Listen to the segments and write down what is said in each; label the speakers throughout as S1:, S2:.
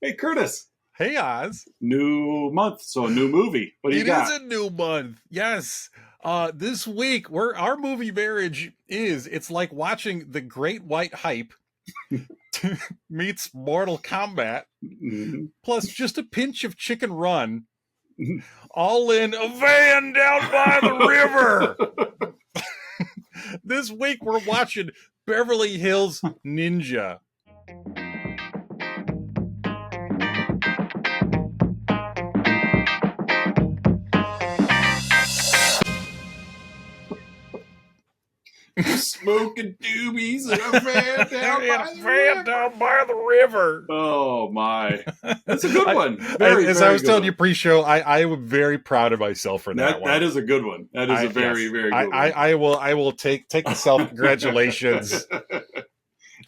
S1: Hey, Curtis.
S2: Hey, Oz.
S1: New month, so a new movie. What do you got?
S2: It is a new month. Yes. This week, our movie marriage it's like watching The Great White Hype meets Mortal Kombat,
S1: Mhm.
S2: plus just a pinch of Chicken Run, all in a van down by the river. This week, we're watching Beverly Hills Ninja.
S1: Smoking doobies in a van
S2: down by the river.
S1: Oh, my. That's a good one.
S2: As I was telling you pre-show, I am very proud of myself for that one.
S1: That is a good one. That is a very good one.
S2: I will take the self-congratulations.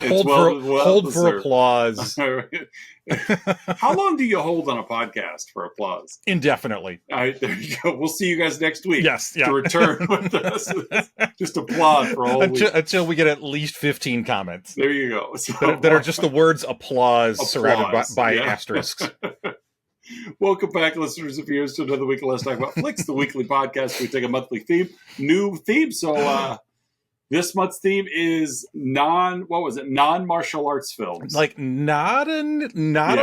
S1: hold
S2: for applause.
S1: How long do you hold on a podcast for applause?
S2: Indefinitely.
S1: All right, there you go. We'll see you guys next week.
S2: Yes,
S1: to return with us. Just applaud for a whole week.
S2: Until we get at least 15 comments.
S1: There you go. So,
S2: that are just the words applause. Surrounded by asterisks.
S1: Welcome back, listeners of yours, to another week of Let's Talk About Flicks, the weekly podcast. We take a monthly theme, new theme. So this month's theme is non-martial arts films.
S2: Like not a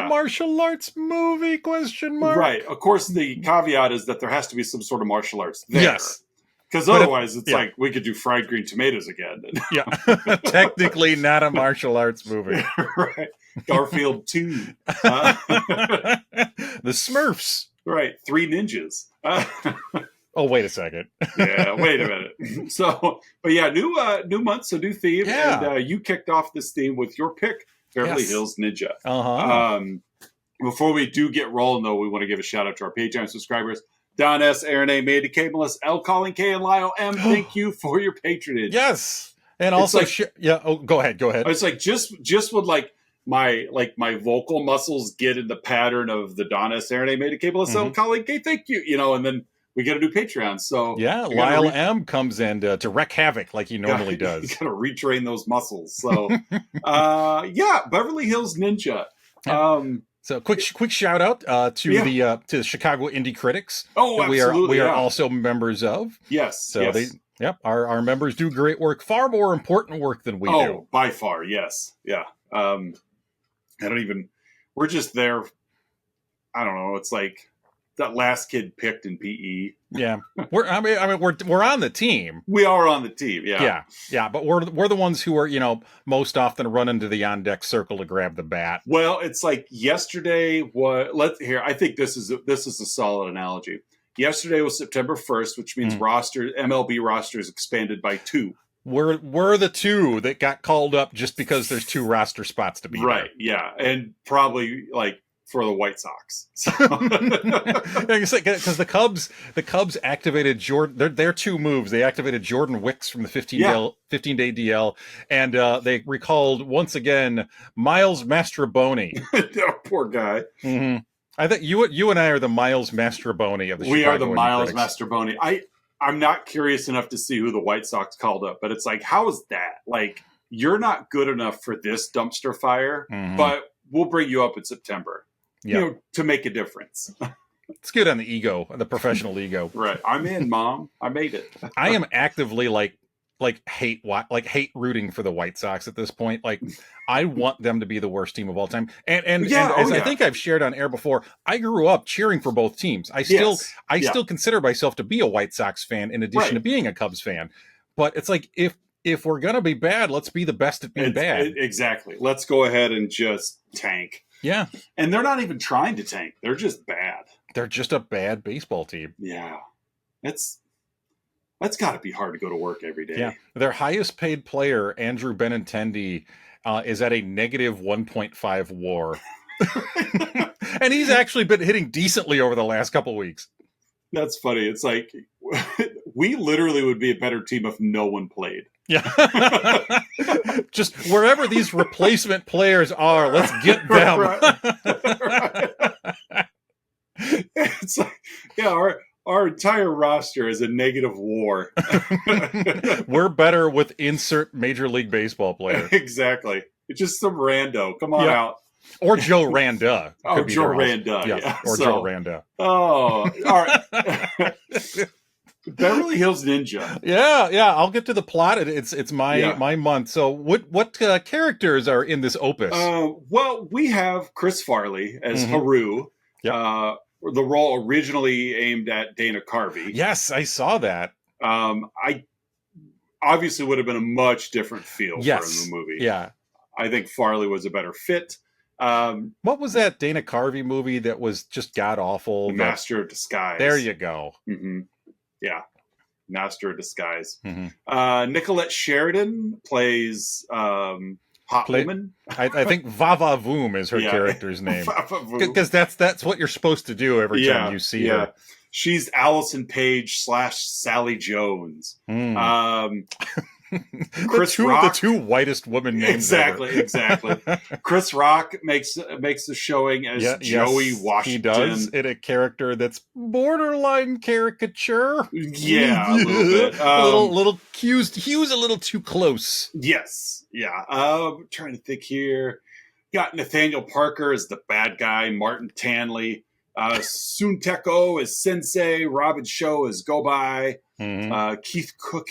S2: martial arts movie, question mark?
S1: Right. Of course, the caveat is that there has to be some sort of martial arts there.
S2: Yes.
S1: Because otherwise, it's like we could do fried green tomatoes again.
S2: Yeah. Technically not a martial arts movie.
S1: Right. Garfield 2.
S2: The Smurfs.
S1: Right. 3 ninjas.
S2: Oh, wait a second.
S1: Yeah, wait a minute. So, but yeah, new month, so new theme.
S2: Yeah.
S1: And you kicked off this theme with your pick, Beverly Hills Ninja.
S2: Uh-huh.
S1: Before we do get rolling, though, we want to give a shout out to our Patreon subscribers. Don S., Aaron A., Mandy K., Melissa L., Colin K., and Lyle M. Thank you for your patronage.
S2: Yes. And also, go ahead.
S1: It's like just would my vocal muscles get in the pattern of the Don S., Aaron A., Mandy K., Melissa L., Colin K., thank you. And then we get a new Patreon. So
S2: yeah, Lyle M comes in to wreck havoc like he normally does.
S1: You got to retrain those muscles. So, Beverly Hills Ninja.
S2: So quick shout out to the Chicago Indie Critics.
S1: Oh, absolutely.
S2: We are also members of.
S1: Yes.
S2: So our members do great work, far more important work than we do.
S1: Oh, by far, yes. Yeah. We're just there. I don't know. It's like that last kid picked in PE.
S2: Yeah, we're on the team.
S1: We are on the team.
S2: Yeah. But we're the ones who are most often run into the on deck circle to grab the bat.
S1: Well, it's like yesterday. I think this is a solid analogy. Yesterday was September 1st, which means MLB rosters expanded by 2.
S2: We're the 2 that got called up just because there's 2 roster spots to be
S1: right.
S2: there.
S1: Yeah, and probably for the White Sox. So.
S2: Because the Cubs activated Jordan. Their 2 moves. They activated Jordan Wicks from the 15-day DL, and they recalled once again Miles Mastrobuoni.
S1: Oh, poor guy.
S2: Mm-hmm. I think you and I are the Miles Mastrobuoni of the.
S1: We are the Miles Mastrobuoni. I'm not curious enough to see who the White Sox called up, but it's like, how is that? Like, you're not good enough for this dumpster fire, but we'll bring you up in September. To make a difference.
S2: It's good on the ego, the professional ego.
S1: Right. I'm in, Mom. I made it.
S2: I am actively hate rooting for the White Sox at this point. Like, I want them to be the worst team of all time. And I think I've shared on air before, I grew up cheering for both teams. I still consider myself to be a White Sox fan in addition to being a Cubs fan. But it's like, if we're going to be bad, let's be the best at being bad.
S1: Exactly. Let's go ahead and just tank.
S2: Yeah.
S1: And they're not even trying to tank. They're just bad.
S2: They're just a bad baseball team.
S1: Yeah. That's got to be hard to go to work every day.
S2: Yeah. Their highest paid player, Andrew Benintendi, is at a negative 1.5 WAR. And he's actually been hitting decently over the last couple weeks.
S1: That's funny. It's like we literally would be a better team if no one played.
S2: Yeah. Just wherever these replacement players are, let's get them.
S1: Right. It's like, our entire roster is a negative WAR.
S2: We're better with insert Major League Baseball player.
S1: Exactly. It's just some rando. Come on out.
S2: Or Joe Randa.
S1: Oh, Joe Randa.
S2: Yeah. Or Joe Randa.
S1: Oh, all right. Beverly Hills Ninja.
S2: Yeah. I'll get to the plot. It's my month. So what characters are in this opus?
S1: Well, we have Chris Farley as Haru. Yep. The role originally aimed at Dana Carvey.
S2: Yes, I saw that.
S1: I obviously would have been a much different feel for the movie.
S2: Yeah.
S1: I think Farley was a better fit.
S2: What was that Dana Carvey movie that was just god awful?
S1: Master of Disguise.
S2: There you go.
S1: Mm-hmm. Yeah. Master of Disguise. Nicolette Sheridan plays Hot Woman.
S2: I think Vava Voom is her character's name. Because that's what you're supposed to do every time you see her.
S1: She's Allison Page / Sally Jones. Chris Rock,
S2: the two whitest women names
S1: exactly. Chris Rock makes a showing as Joey Washington.
S2: He does in a character that's borderline caricature.
S1: Yeah, a little bit.
S2: Little cues. He was a little too close.
S1: Yes. Yeah. I'm trying to think here. Got Nathaniel Parker as the bad guy. Martin Tanley. Sunteko as Sensei. Robin Sho as Gobai. Keith Cook.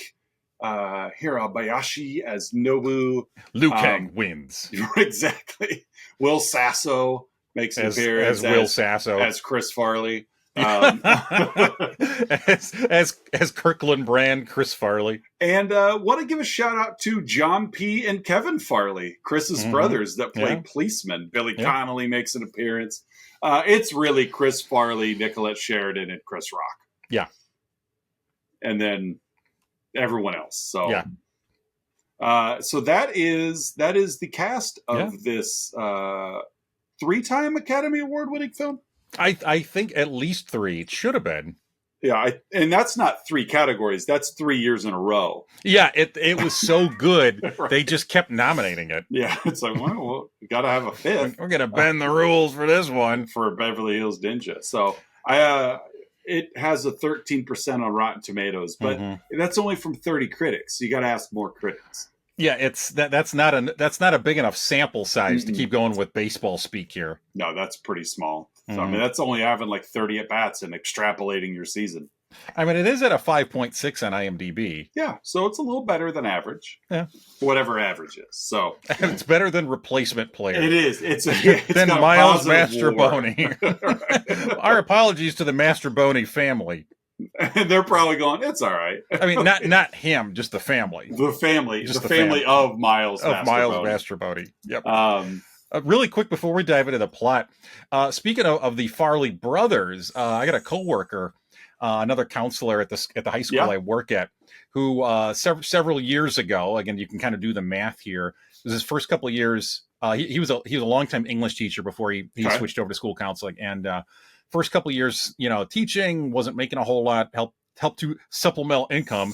S1: Hirabayashi as Nobu.
S2: Liu Kang wins.
S1: Exactly. Will Sasso makes an appearance
S2: as Will Sasso.
S1: As Chris Farley.
S2: As Kirkland Brand, Chris Farley.
S1: And want to give a shout out to John P. and Kevin Farley, Chris's brothers that play policemen. Billy Connolly makes an appearance. It's really Chris Farley, Nicolette Sheridan, and Chris Rock. Yeah. And then everyone else. So so that is the cast of this 3-time Academy Award winning film.
S2: I think at least 3. It should have been.
S1: Yeah, and that's not 3 categories. That's 3 years in a row.
S2: Yeah, it was so good. Right. They just kept nominating it.
S1: Yeah, it's like, well we got to have a 5th.
S2: We're going to bend the rules for this one.
S1: For Beverly Hills Ninja. So it has a 13% on Rotten Tomatoes, but that's only from 30 critics. So you got to ask more critics.
S2: Yeah, that's not a big enough sample size to keep going with baseball speak here.
S1: No, that's pretty small. So, I mean, that's only having like 30 at bats and extrapolating your season.
S2: I mean, it is at a 5.6 on IMDb.
S1: Yeah, so it's a little better than average.
S2: Yeah,
S1: whatever average is. So
S2: it's better than Replacement Player.
S1: It is. It's
S2: than Miles Mastroboni. Our apologies to the Mastroboni family.
S1: They're probably going, it's all right.
S2: I mean, not him, just the family.
S1: The family. Just the family of Miles
S2: Mastroboni. Yep. Really quick before we dive into the plot, speaking of the Farley brothers, I got a coworker, another counselor at the high school I work at, who several years ago, again, you can kind of do the math here. It was his first couple of years. He was a longtime English teacher before he switched over to school counseling, and first couple of years, teaching, wasn't making a whole lot, helped to supplement income.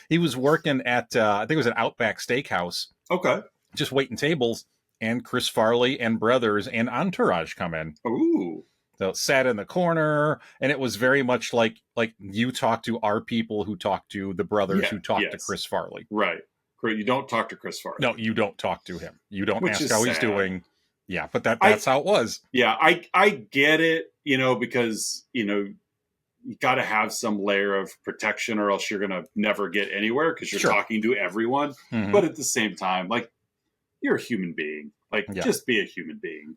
S2: He was working at I think it was an Outback Steakhouse.
S1: Okay.
S2: Just waiting tables, and Chris Farley and brothers and entourage come in.
S1: Ooh.
S2: So sat in the corner, and it was very much like you talk to our people who talk to the brothers who talk to Chris Farley.
S1: Right. You don't talk to Chris Farley.
S2: No, you don't talk to him. You don't ask how he's doing. Yeah, but that's how it was.
S1: Yeah, I get it, because, you got to have some layer of protection or else you're going to never get anywhere because you're talking to everyone. But at the same time, you're a human being. Just be a human being.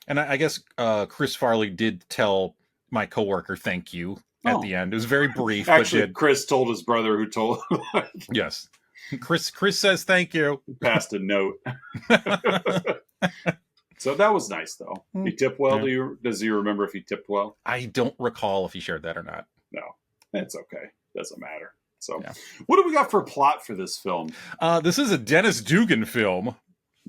S2: And I guess Chris Farley did tell my coworker thank you at the end. It was very brief.
S1: Actually, Chris told his brother who told him.
S2: Yes. Chris says thank you.
S1: Passed a note. So that was nice, though. He tipped well. Yeah. Does he remember if he tipped well?
S2: I don't recall if he shared that or not.
S1: No, it's okay. Doesn't matter. So what do we got for a plot for this film?
S2: This is a Dennis Dugan film.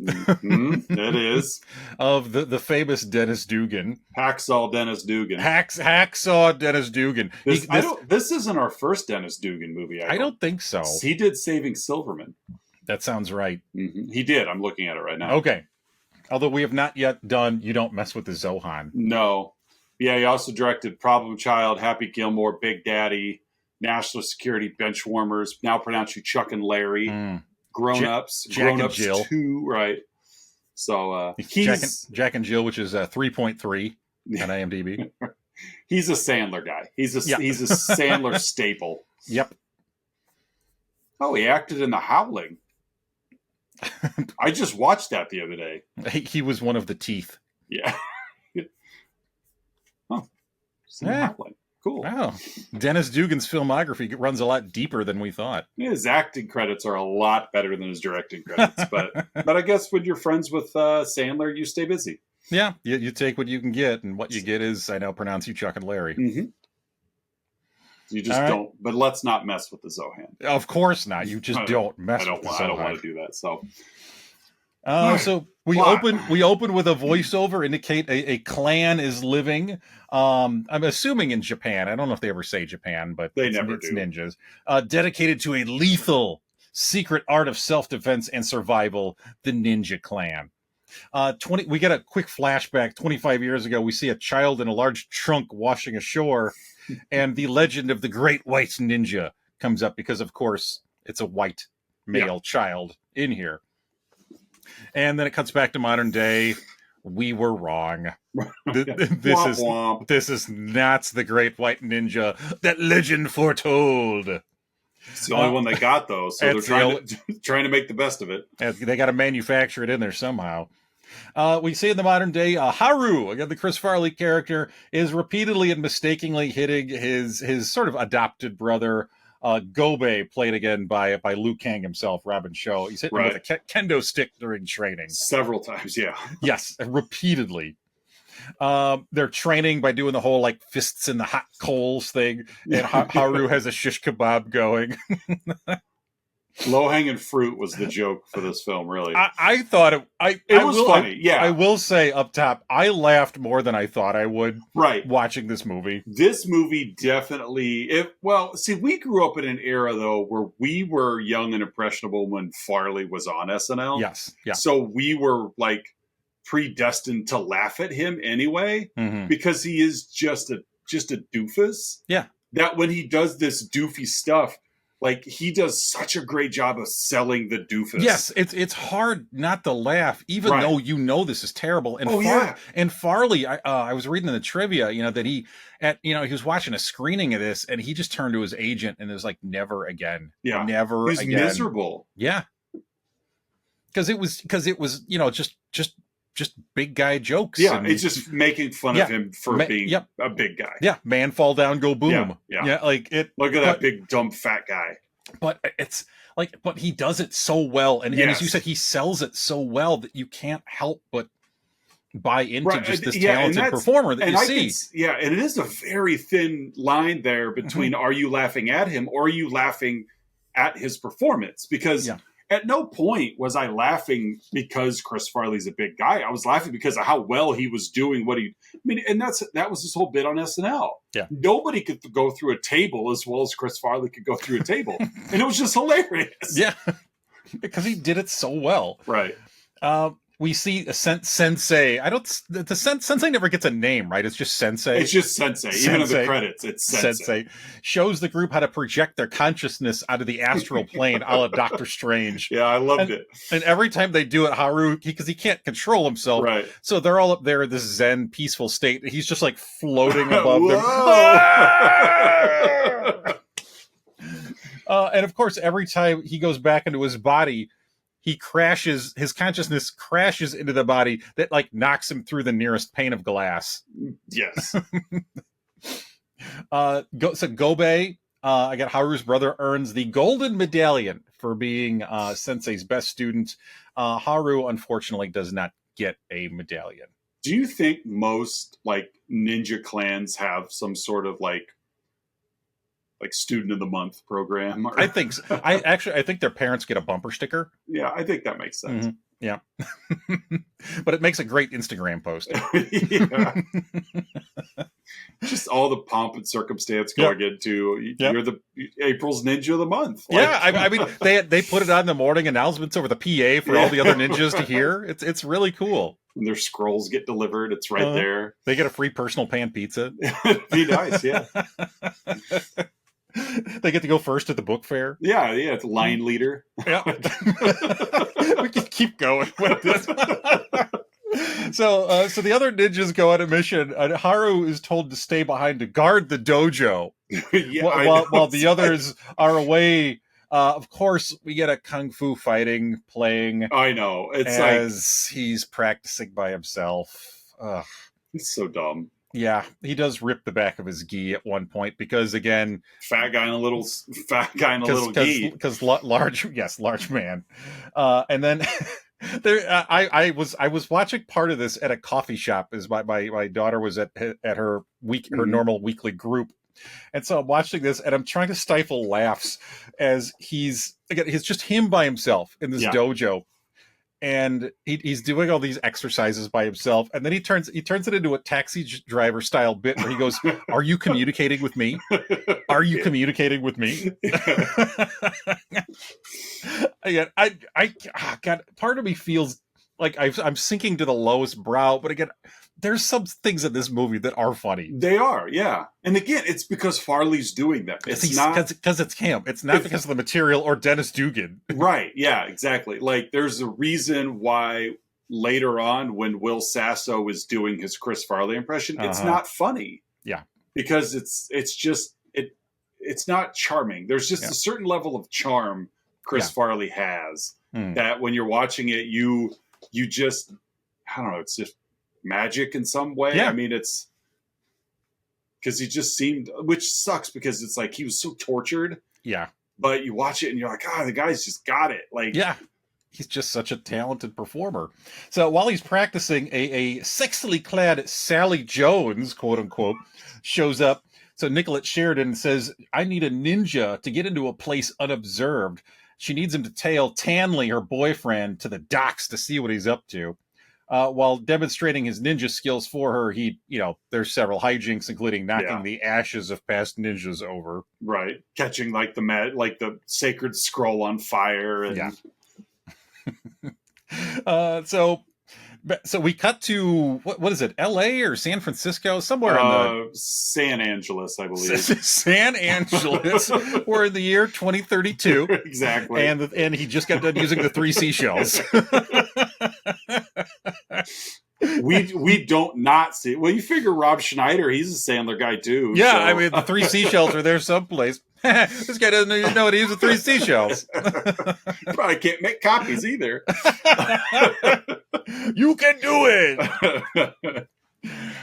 S1: It is.
S2: Of the famous Dennis Dugan.
S1: Hacksaw Dennis Dugan.
S2: Hacksaw Dennis Dugan.
S1: This isn't our first Dennis Dugan movie.
S2: I don't think so.
S1: He did Saving Silverman.
S2: That sounds right.
S1: He did. I'm looking at it right now.
S2: Okay. Although we have not yet done You Don't Mess with the Zohan.
S1: No. Yeah, he also directed Problem Child, Happy Gilmore, Big Daddy, National Security, Benchwarmers, Now Pronounce You Chuck and Larry, Grown Ups,
S2: Jack
S1: Grown
S2: and
S1: Ups
S2: Jill.
S1: 2, right. So
S2: he's Jack and Jill, which is 3.3 on IMDb.
S1: He's a Sandler guy. He's a Sandler staple.
S2: Yep.
S1: Oh, he acted in The Howling. I just watched that the other day.
S2: He was one of the teeth.
S1: Yeah. Oh, Howling. Cool.
S2: Wow. Dennis Dugan's filmography runs a lot deeper than we thought.
S1: His acting credits are a lot better than his directing credits, but I guess when you're friends with Sandler, you stay busy.
S2: Yeah, you take what you can get, and what you get is, I now pronounce you Chuck and Larry.
S1: Mm-hmm. You just don't, but let's not mess with the Zohan.
S2: Of course not. You just don't mess with the Zohan.
S1: I don't want to do that, so...
S2: So we open with a voiceover indicate a clan is living. I'm assuming in Japan. I don't know if they ever say Japan, but
S1: it's
S2: ninjas. Dedicated to a lethal secret art of self-defense and survival, the Ninja Clan. We get a quick flashback. 25 years ago, we see a child in a large trunk washing ashore, and the legend of the Great White Ninja comes up because, of course, it's a white male child in here. And then it cuts back to modern day. We were wrong. This is not the Great White Ninja that legend foretold.
S1: It's the only one they got, though, so they're trying to make the best of it.
S2: They got to manufacture it in there somehow. We see in the modern day, Haru, again, the Chris Farley character, is repeatedly and mistakenly hitting his sort of adopted brother, Gobe, played again by Liu Kang himself, Robin Show. He's hitting him with a kendo stick during training.
S1: Several times, yeah.
S2: Yes, repeatedly. They're training by doing the whole, like, fists in the hot coals thing, and Haru has a shish kebab going.
S1: Low-hanging fruit was the joke for this film, really.
S2: I thought it was
S1: funny, yeah.
S2: I will say, up top, I laughed more than I thought I would watching this movie.
S1: This movie definitely... we grew up in an era, though, where we were young and impressionable when Farley was on SNL.
S2: Yes, yeah.
S1: So we were, like, predestined to laugh at him anyway, because he is just a doofus.
S2: Yeah.
S1: That when he does this doofy stuff... Like, he does such a great job of selling the doofus.
S2: Yes, it's hard not to laugh, even though you know this is terrible. And and Farley, I was reading in the trivia, that he was watching a screening of this, and he just turned to his agent and was like, "Never again, never
S1: He's
S2: again."
S1: Miserable.
S2: Yeah, because it was just big guy jokes.
S1: Yeah, it's just making fun of him for being a big guy.
S2: Yeah, man fall down, go boom. Yeah, like it.
S1: Look at that big dumb fat guy.
S2: But it's like, but he does it so well, and as you said, he sells it so well that you can't help but buy into just this talented performer that you see.
S1: And it is a very thin line there between are you laughing at him or are you laughing at his performance? Because at no point was I laughing because Chris Farley's a big guy. I was laughing because of how well he was doing and that was his whole bit on SNL.
S2: Yeah.
S1: Nobody could go through a table as well as Chris Farley could go through a table. And it was just hilarious.
S2: Yeah. Because he did it so well.
S1: Right.
S2: We see a sensei. The sensei never gets a name, right? It's just sensei.
S1: It's just sensei. Even in the credits, it's sensei.
S2: Shows the group how to project their consciousness out of the astral plane, a la Doctor Strange.
S1: Yeah, I loved it.
S2: And every time they do it, Haru, because he can't control himself, so they're all up there in this zen, peaceful state. He's just like floating above them. And of course, every time he goes back into his body, his consciousness crashes into the body that like knocks him through the nearest pane of glass.
S1: Yes.
S2: So Gobe, again, Haru's brother, earns the golden medallion for being Sensei's best student. Haru, unfortunately, does not get a medallion.
S1: Do you think most like ninja clans have some sort of like student of the month program?
S2: I think so. I think their parents get a bumper sticker.
S1: Yeah, I think that makes sense.
S2: Yeah. But it makes a great Instagram post.
S1: Just all the pomp and circumstance going into you're the April's Ninja of the Month.
S2: I mean they put it on the morning announcements over the PA for all the other ninjas to hear. It's really cool.
S1: When their scrolls get delivered, it's right there.
S2: They get a free personal pan pizza.
S1: It'd be nice, yeah.
S2: They get to go first at the book fair.
S1: Yeah, it's line leader.
S2: Yeah. We can keep going with this. So the other ninjas go on a mission, and Haru is told to stay behind to guard the dojo, while the others are away. Of course, we get a kung fu fighting playing.
S1: I know, it's
S2: as he's practicing by himself. Ugh.
S1: It's so dumb.
S2: Yeah, he does rip the back of his gi at one point because, again,
S1: fat guy in a little gi,
S2: because large man, and then. I was watching part of this at a coffee shop as my daughter was at her normal weekly group, and so I'm watching this and I'm trying to stifle laughs as it's just him by himself in this dojo, and he's doing all these exercises by himself, and then he turns it into a taxi driver style bit where he goes, "Are you communicating with me? Are you communicating with me?" Again, God, part of me feels like I'm sinking to the lowest brow, but again, there's some things in this movie that are funny.
S1: They are, yeah. And again, it's because Farley's doing that. It's not
S2: because it's him. It's not because of the material or Dennis Dugan.
S1: Right, yeah, exactly. Like, there's a reason why later on when Will Sasso is doing his Chris Farley impression, it's not funny.
S2: Yeah.
S1: Because it's not charming. There's just a certain level of charm Chris Farley has that when you're watching it, you just, I don't know, it's just magic in some way.
S2: Yeah.
S1: I mean, it's because he just seemed, which sucks because it's like he was so tortured.
S2: Yeah.
S1: But you watch it and you're like, the guy's just got it. Like,
S2: yeah. He's just such a talented performer. So while he's practicing, a sexily clad Sally Jones, quote unquote, shows up. So Nicolette Sheridan says, "I need a ninja to get into a place unobserved." She needs him to tail Tanley, her boyfriend, to the docks to see what he's up to. While demonstrating his ninja skills for her, there's several hijinks, including knocking the ashes of past ninjas over.
S1: Right. Catching the sacred scroll on fire. And...
S2: Yeah. So we cut to what is it? L.A. or San Francisco? Somewhere in the
S1: San Angeles, I believe.
S2: San Angeles. We're in the year 2032.
S1: Exactly.
S2: And he just got done using the 3 seashells.
S1: we don't not see. Well, you figure Rob Schneider, he's a Sandler guy too.
S2: Yeah,
S1: so.
S2: I mean the 3 seashells are there someplace. This guy doesn't even know how to use the 3 seashells.
S1: Probably can't make copies either.
S2: You can do it.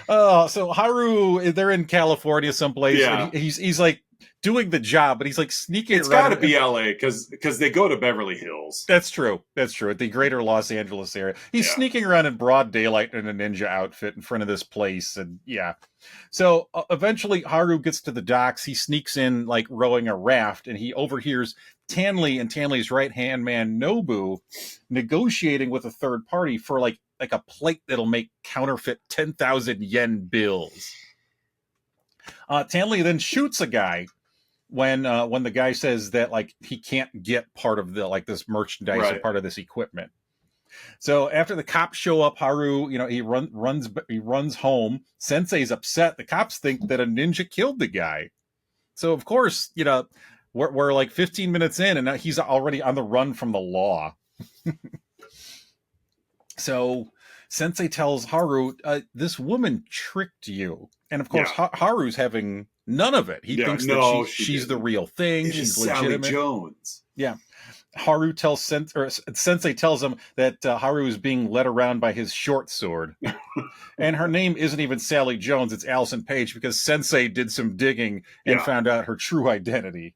S2: So Haru, they're in California someplace.
S1: Yeah.
S2: And he's like doing the job, but he's like sneaking.
S1: It's got to be LA because they go to Beverly Hills.
S2: That's true. At the greater Los Angeles area. He's sneaking around in broad daylight in a ninja outfit in front of this place, and So eventually Haru gets to the docks. He sneaks in like rowing a raft, and he overhears Tanley and Tanley's right-hand man Nobu negotiating with a third party for like a plate that'll make counterfeit 10,000 yen bills. Tanley then shoots a guy when the guy says that like he can't get part of the this merchandise or part of this equipment. So after the cops show up, Haru, he runs home. Sensei's upset. The cops think that a ninja killed the guy. So of course, we're like 15 minutes in, and now he's already on the run from the law. So Sensei tells Haru, "This woman tricked you," and of course Haru's having none of it. He thinks that she's the real thing. She's legitimate.
S1: Sally Jones.
S2: Yeah. Haru tells Sensei tells him that Haru is being led around by his short sword. And her name isn't even Sally Jones, it's Allison Page, because Sensei did some digging and found out her true identity.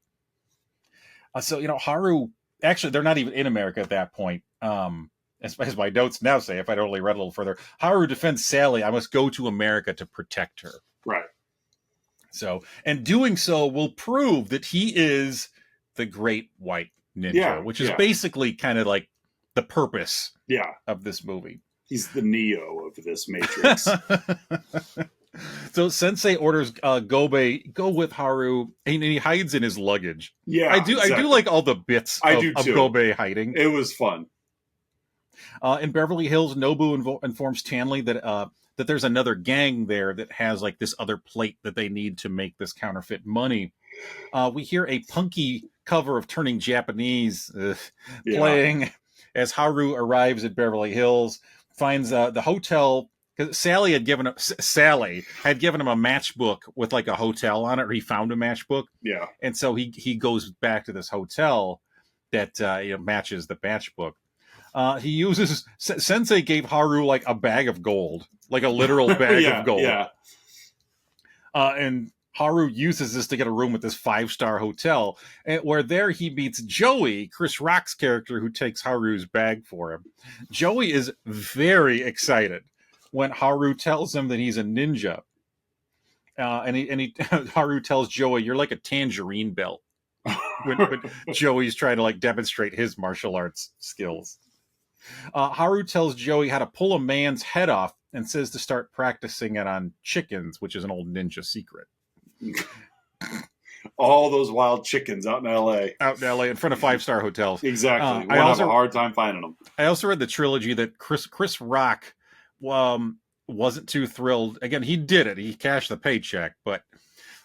S2: So Haru, actually, they're not even in America at that point. As my notes now say, if I'd only read a little further, Haru defends Sally, "I must go to America to protect her."
S1: Right.
S2: So, and doing so will prove that he is the Great White Ninja, which is basically kind of like the purpose of this movie.
S1: He's the Neo of this Matrix.
S2: So Sensei orders Gobe go with Haru, and he hides in his luggage.
S1: Yeah,
S2: I do like all the bits of Gobe hiding.
S1: It was fun.
S2: In Beverly Hills, Nobu informs Tanley that there's another gang there that has like this other plate that they need to make this counterfeit money. We hear a punky cover of Turning Japanese playing as Haru arrives at Beverly Hills, finds the hotel. Because Sally had given him a matchbook with like a hotel on it, or he found a matchbook.
S1: Yeah.
S2: And so he goes back to this hotel that matches the matchbook. He uses Sensei gave Haru like a bag of gold, like a literal bag of gold.
S1: Yeah.
S2: And Haru uses this to get a room at this 5-star hotel, where there he meets Joey, Chris Rock's character, who takes Haru's bag for him. Joey is very excited when Haru tells him that he's a ninja. And Haru tells Joey, "You're like a tangerine belt." when Joey's trying to like demonstrate his martial arts skills. Haru tells Joey how to pull a man's head off and says to start practicing it on chickens, which is an old ninja secret.
S1: All those wild chickens out in L.A.
S2: In front of 5-star hotels.
S1: Exactly. I also have a hard time finding them.
S2: I also read the trilogy that Chris Rock wasn't too thrilled. Again, he did it. He cashed the paycheck, but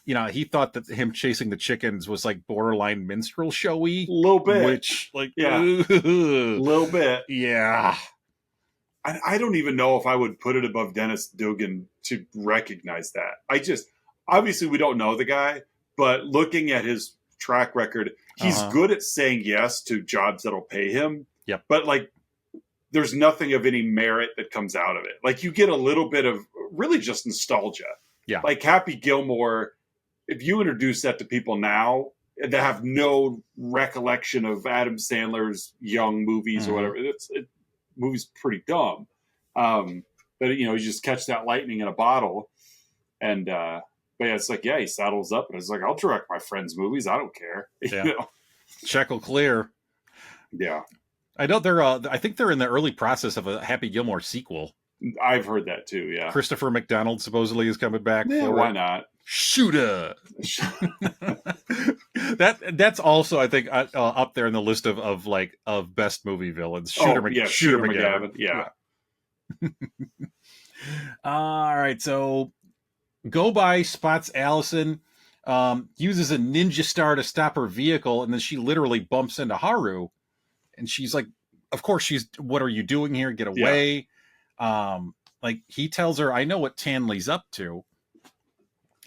S2: he thought that him chasing the chickens was like borderline minstrel showy.
S1: A little bit.
S2: Which, like,
S1: a little bit.
S2: Yeah.
S1: I don't even know if I would put it above Dennis Dugan to recognize that. Obviously we don't know the guy, but looking at his track record, he's good at saying yes to jobs that'll pay him.
S2: Yep.
S1: But like, there's nothing of any merit that comes out of it. Like, you get a little bit of really just nostalgia.
S2: Yeah.
S1: Like Happy Gilmore, if you introduce that to people now that have no recollection of Adam Sandler's young movies or whatever, movie's pretty dumb. But you just catch that lightning in a bottle. And, but yeah, it's like, he saddles up and it's like, I'll direct my friends' movies. I don't care.
S2: Yeah. Check will clear.
S1: Yeah.
S2: I know I think they're in the early process of a Happy Gilmore sequel.
S1: I've heard that too, yeah.
S2: Christopher McDonald supposedly is coming back.
S1: Yeah, why not?
S2: Shooter. That's also, I think, up there in the list of best movie villains. Shooter McGavin.
S1: Yeah.
S2: All right, so Go By spots Allison, uses a ninja star to stop her vehicle, and then she literally bumps into Haru. And she's like, of course what are you doing here? Get away. Yeah. He tells her, I know what Tanley's up to.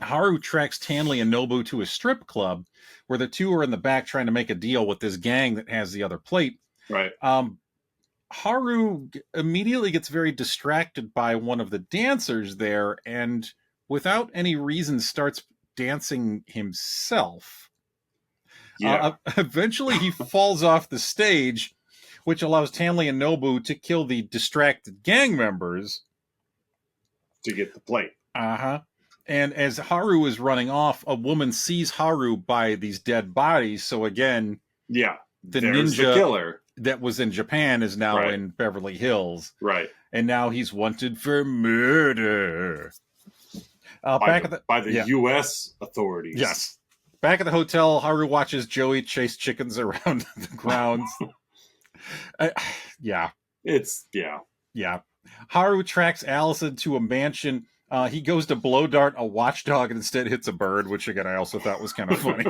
S2: Haru tracks Tanley and Nobu to a strip club where the two are in the back trying to make a deal with this gang that has the other plate.
S1: Right.
S2: Haru immediately gets very distracted by one of the dancers there and without any reason starts dancing himself. Yeah. Eventually he falls off the stage, which allows Tanley and Nobu to kill the distracted gang members.
S1: To get the plate.
S2: Uh-huh. And as Haru is running off, a woman sees Haru by these dead bodies. So again, the ninja
S1: killer
S2: that was in Japan is now in Beverly Hills.
S1: Right.
S2: And now he's wanted for murder.
S1: By the U.S. authorities.
S2: Yes. Back at the hotel, Haru watches Joey chase chickens around the grounds. Yeah. Haru tracks Allison to a mansion. He goes to blow dart a watchdog and instead hits a bird, which again I also thought was kind of funny.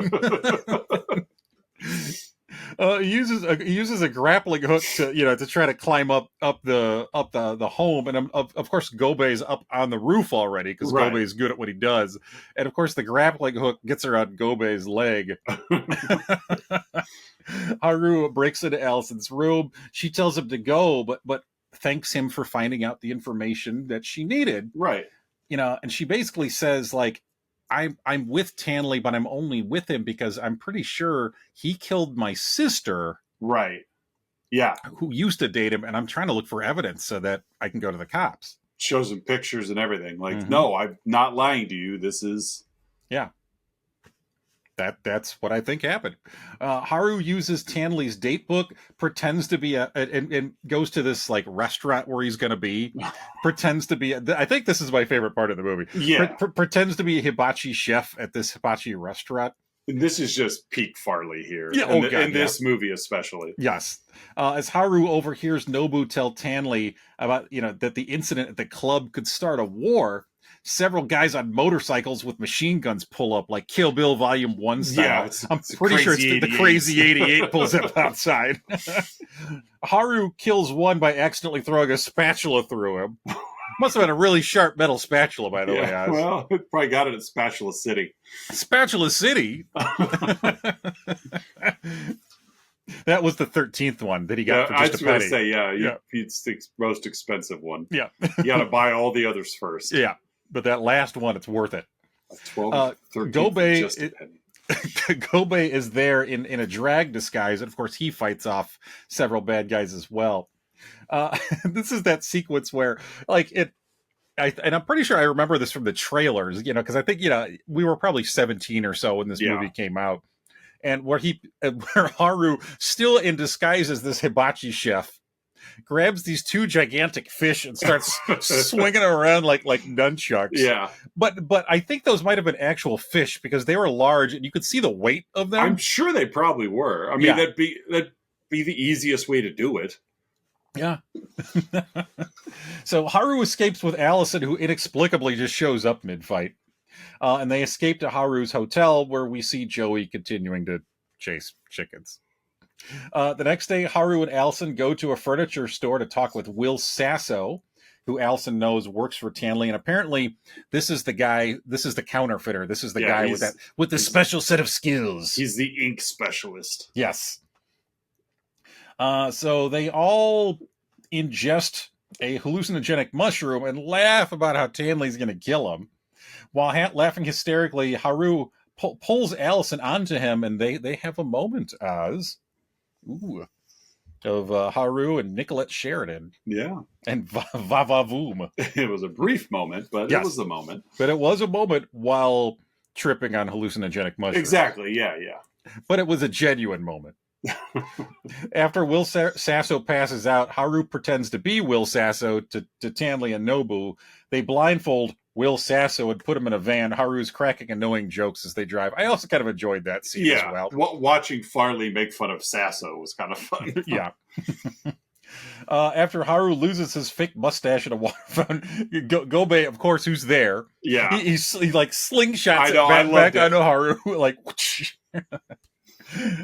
S2: He uses a grappling hook to try to climb up the home, and of course Gobei's up on the roof already because Gobei's good at what he does, and of course the grappling hook gets around Gobei's leg. Haru breaks into Allison's room. She tells him to go, but thanks him for finding out the information that she needed.
S1: Right.
S2: And she basically says like, I'm with Tanley, but I'm only with him because I'm pretty sure he killed my sister.
S1: Right. Yeah.
S2: Who used to date him, and I'm trying to look for evidence so that I can go to the cops.
S1: Shows him pictures and everything. Like, no, I'm not lying to you. This is...
S2: Yeah. That's what I think happened. Haru uses Tanley's date book, pretends to be and goes to this like restaurant where he's going to be. Pretends to be. I think this is my favorite part of the movie.
S1: Yeah,
S2: pretends to be a hibachi chef at this hibachi restaurant.
S1: This is just peak Farley here.
S2: Yeah,
S1: in this movie especially.
S2: Yes. As Haru overhears Nobu tell Tanley about that the incident at the club could start a war. several guys on motorcycles with machine guns pull up, like Kill Bill Volume 1 style.
S1: Yeah,
S2: I'm pretty sure it's the Crazy 88 pulls up outside. Haru kills one by accidentally throwing a spatula through him. Must have been a really sharp metal spatula, by the way, Oz.
S1: Well, it probably got it at Spatula City.
S2: Spatula City? That was the 13th one that he got for just a penny. I was going
S1: to say, it's the most expensive one.
S2: Yeah.
S1: You got to buy all the others first.
S2: Yeah, but that last one, it's worth it.
S1: 12, 13 just a penny.
S2: Gobei is there in a drag disguise, and of course he fights off several bad guys as well. This is that sequence where, like, and I'm pretty sure I remember this from the trailers, because I think, we were probably 17 or so when this movie came out, and where Haru, still in disguise as this hibachi chef, grabs these two gigantic fish and starts swinging around like nunchucks.
S1: Yeah.
S2: But I think those might have been actual fish because they were large and you could see the weight of them.
S1: I'm sure they probably were. I mean, that'd be the easiest way to do it.
S2: Yeah. So Haru escapes with Allison, who inexplicably just shows up mid-fight. And they escape to Haru's hotel, where we see Joey continuing to chase chickens. The next day, Haru and Allison go to a furniture store to talk with Will Sasso, who Allison knows works for Tanley. And apparently, this is the counterfeiter. This is the guy with the special set of skills.
S1: He's the ink specialist.
S2: Yes. So they all ingest a hallucinogenic mushroom and laugh about how Tanley's going to kill him. While laughing hysterically, Haru pulls Allison onto him, and they have a moment, Oz. Ooh. Of Haru and Nicolette Sheridan.
S1: Yeah.
S2: And Va-Va-Voom.
S1: It was a brief moment, but It was a moment.
S2: But it was a moment while tripping on hallucinogenic mushrooms.
S1: Exactly, yeah.
S2: But it was a genuine moment. After Will Sasso passes out, Haru pretends to be Will Sasso to Tanley and Nobu. They blindfold Will Sasso and put him in a van. Haru's cracking annoying jokes as they drive. I also kind of enjoyed that scene as well.
S1: Watching Farley make fun of Sasso was kind of fun.
S2: Yeah. After Haru loses his fake mustache at a water fountain, Gobei, of course, who's there.
S1: Yeah.
S2: He like slingshots it back onto Haru. Like,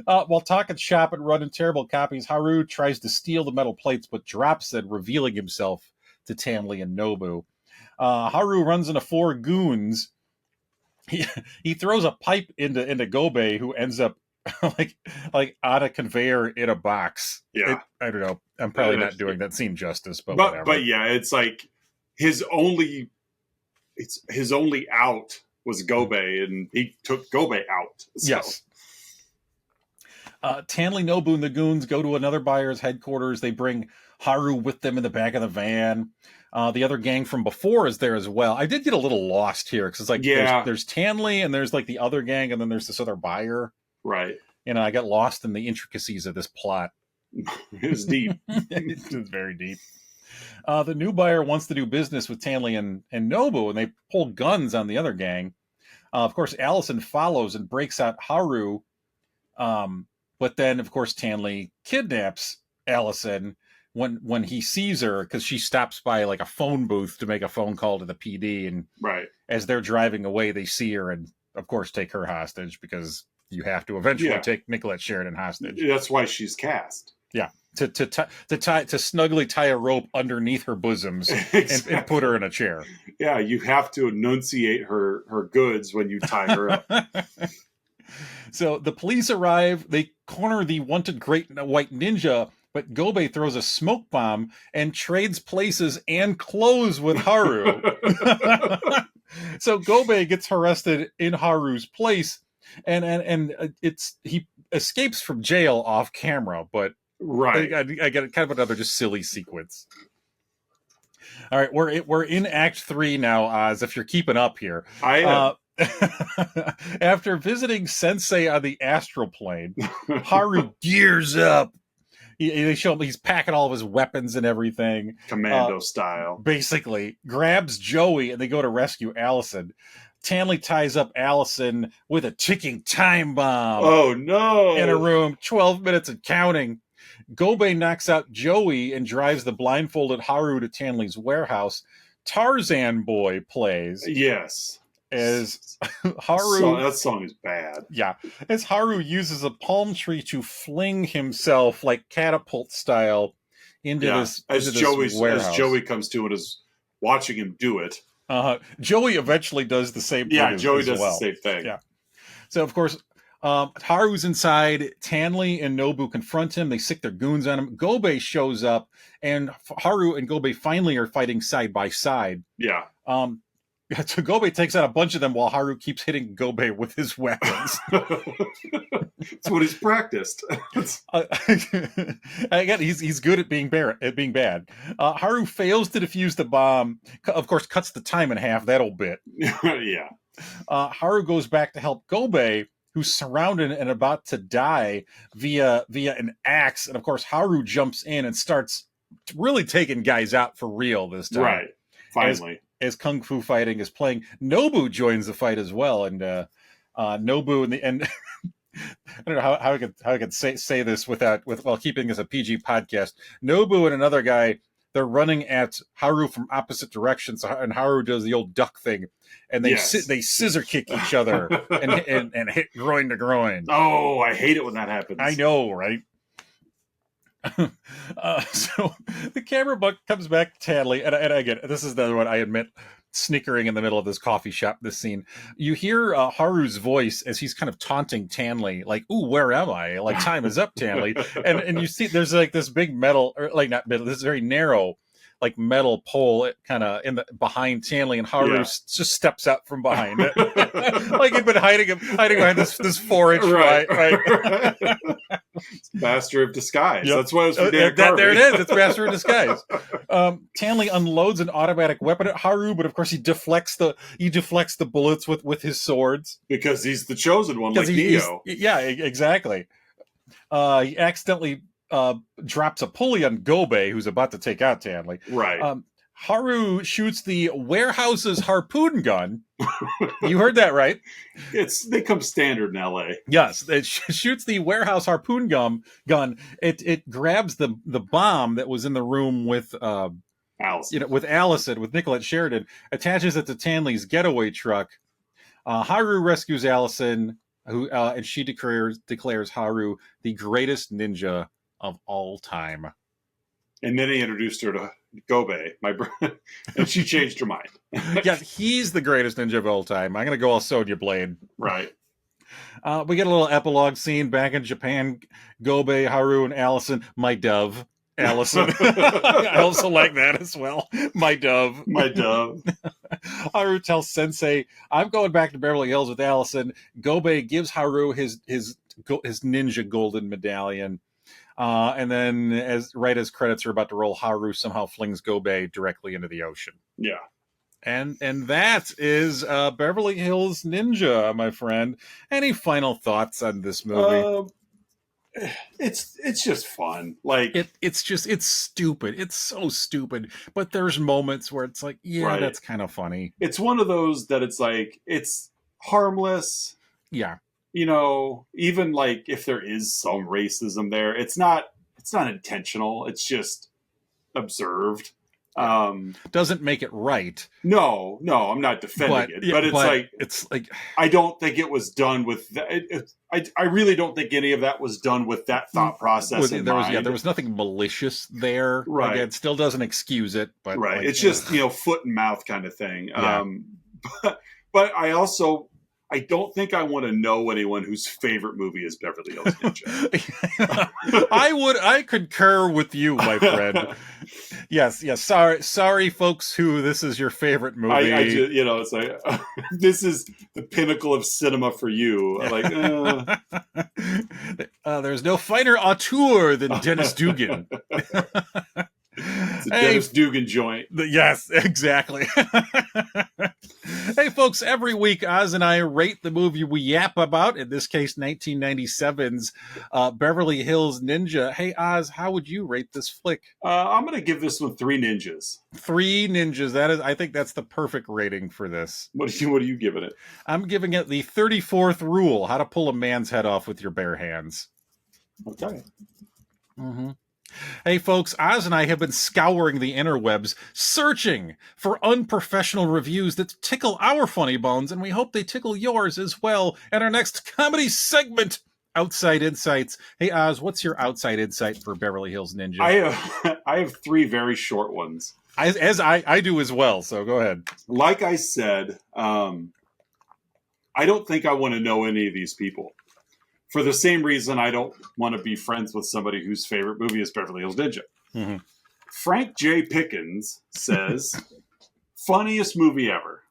S2: while talking shop and running terrible copies, Haru tries to steal the metal plates, but drops them, revealing himself to Tanley and Nobu. Haru runs into four goons. He throws a pipe into Gobei, who ends up like on a conveyor in a box.
S1: Yeah,
S2: I don't know. I'm probably not doing that scene justice, but whatever.
S1: But yeah, it's like his only out was Gobei, and he took Gobei out. So.
S2: Yes. Tanley, Nobu, and the goons go to another buyer's headquarters. They bring Haru with them in the back of the van. The other gang from before is there as well. I did get a little lost here because it's like there's Tanley and there's like the other gang and then there's this other buyer.
S1: Right.
S2: I got lost in the intricacies of this plot.
S1: It was deep.
S2: It was very deep. The new buyer wants to do business with Tanley and Nobu, and they pull guns on the other gang. Of course, Allison follows and breaks out Haru. But then, of course, Tanley kidnaps Allison when he sees her because she stops by like a phone booth to make a phone call to the PD. And as they're driving away, they see her and, of course, take her hostage because you have to eventually take Nicolette Sheridan hostage.
S1: That's why she's cast.
S2: Yeah, to snugly tie a rope underneath her bosoms and put her in a chair.
S1: Yeah, you have to enunciate her goods when you tie her up.
S2: So the police arrive, they corner the wanted great white ninja, but Gobei throws a smoke bomb and trades places and clothes with Haru. So Gobei gets arrested in Haru's place, and he escapes from jail off camera, but I get kind of another just silly sequence. All right, we're in Act 3 now, Oz, if you're keeping up here.
S1: I am.
S2: After visiting Sensei on the astral plane, Haru gears up. They show him he's packing all of his weapons and everything.
S1: Commando style.
S2: Basically, grabs Joey and they go to rescue Allison. Tanley ties up Allison with a ticking time bomb.
S1: Oh, no.
S2: In a room, 12 minutes and counting. Gobei knocks out Joey and drives the blindfolded Haru to Tanley's warehouse. Tarzan Boy plays.
S1: Yes.
S2: As Haru...
S1: that song is bad.
S2: Yeah. As Haru uses a palm tree to fling himself, like catapult style, into this warehouse.
S1: As Joey comes to and is watching him do it.
S2: Joey eventually does the same thing.
S1: Yeah, Joey does the same thing.
S2: Yeah. So, of course, Haru's inside. Tanley and Nobu confront him. They sick their goons on him. Gobe shows up, and Haru and Gobe finally are fighting side by side.
S1: Yeah.
S2: So Gobe takes out a bunch of them while Haru keeps hitting Gobe with his weapons.
S1: That's what he's practiced.
S2: Again, he's good at being bad. Haru fails to defuse the bomb. Of course, cuts the time in half. That old bit.
S1: Yeah.
S2: Haru goes back to help Gobe, who's surrounded and about to die via an axe. And of course, Haru jumps in and starts really taking guys out for real this time.
S1: Right. Finally.
S2: As Kung Fu fighting is playing, Nobu joins the fight as well, and Nobu and I don't know how I could say this while keeping this a PG podcast. Nobu and another guy, they're running at Haru from opposite directions, and Haru does the old duck thing, and they scissor kick each other and hit groin to groin.
S1: Oh, I hate it when that happens.
S2: I know, right? So the camera buck comes back to Tanley, and again, this is the other one I admit, snickering in the middle of this coffee shop, this scene. You hear Haru's voice as he's kind of taunting Tanley, like, "Ooh, where am I? Like, time is up, Tanley." and you see there's like this big metal, or like not metal, this very narrow, like metal pole kind of behind Tanley, and Haru just steps out from behind it. Like he'd been hiding behind this 4-inch right.
S1: Master of disguise.
S2: Yep.
S1: That's what it was for Dan Carvey.
S2: There it is. It's Master of disguise. Tanley unloads an automatic weapon at Haru, but of course he deflects the bullets with his swords
S1: because he's the chosen one, like Neo.
S2: Yeah, exactly. He accidentally drops a pulley on Gobe, who's about to take out Tanley.
S1: Right.
S2: Haru shoots the warehouse's harpoon gun. You heard that right.
S1: They come standard in LA.
S2: Yes, it shoots the warehouse harpoon gun. It grabs the bomb that was in the room with
S1: Allison.
S2: With Nicolette Sheridan, attaches it to Tanley's getaway truck. Haru rescues Allison, who and she declares Haru the greatest ninja of all time.
S1: And then he introduced her to Gobe, my brother, and she changed her mind.
S2: Yeah, he's the greatest ninja of all time. I'm going to go all Sonya Blade.
S1: Right.
S2: We get a little epilogue scene back in Japan. Gobe, Haru, and Allison, my dove. Allison. I also like that as well. My dove.
S1: My dove.
S2: Haru tells Sensei, I'm going back to Beverly Hills with Allison. Gobe gives Haru his ninja golden medallion. And then as credits are about to roll, Haru somehow flings Gobe directly into the ocean.
S1: Yeah.
S2: And that is Beverly Hills Ninja, my friend. Any final thoughts on this movie?
S1: It's just fun. Like
S2: it's stupid. It's so stupid. But there's moments where it's like, yeah, that's kind of funny.
S1: It's one of those that it's like, it's harmless.
S2: Yeah.
S1: Even like if there is some racism there, it's not intentional. It's just observed.
S2: Doesn't make it right.
S1: No, I'm not defending it, but it's like I don't think it was done with that. I really don't think any of that was done with that thought process in mind.
S2: There was nothing malicious there.
S1: Right.
S2: Like, it still doesn't excuse it, but
S1: right. It's just foot and mouth kind of thing. Yeah. But I don't think I want to know anyone whose favorite movie is Beverly Hills Ninja.
S2: I concur with you, my friend. Yes. Sorry, folks, who this is your favorite movie.
S1: I just, it's like this is the pinnacle of cinema for you. Like,
S2: there's no finer auteur than Dennis Dugan.
S1: It's a Dennis Dugan joint.
S2: Yes, exactly. Hey, folks, every week Oz and I rate the movie we yap about, in this case, 1997's Beverly Hills Ninja. Hey, Oz, how would you rate this flick?
S1: I'm going to give this one 3 ninjas.
S2: 3 ninjas. I think that's the perfect rating for this.
S1: What are you giving it?
S2: I'm giving it the 34th rule, how to pull a man's head off with your bare hands.
S1: Okay.
S2: Mm-hmm. Hey, folks, Oz and I have been scouring the interwebs, searching for unprofessional reviews that tickle our funny bones, and we hope they tickle yours as well in our next comedy segment, Outside Insights. Hey, Oz, what's your outside insight for Beverly Hills Ninja?
S1: I have three very short ones.
S2: As I do as well, so go ahead.
S1: Like I said, I don't think I want to know any of these people. For the same reason I don't want to be friends with somebody whose favorite movie is Beverly Hills Ninja. Mm-hmm. Frank J. Pickens says, funniest movie ever.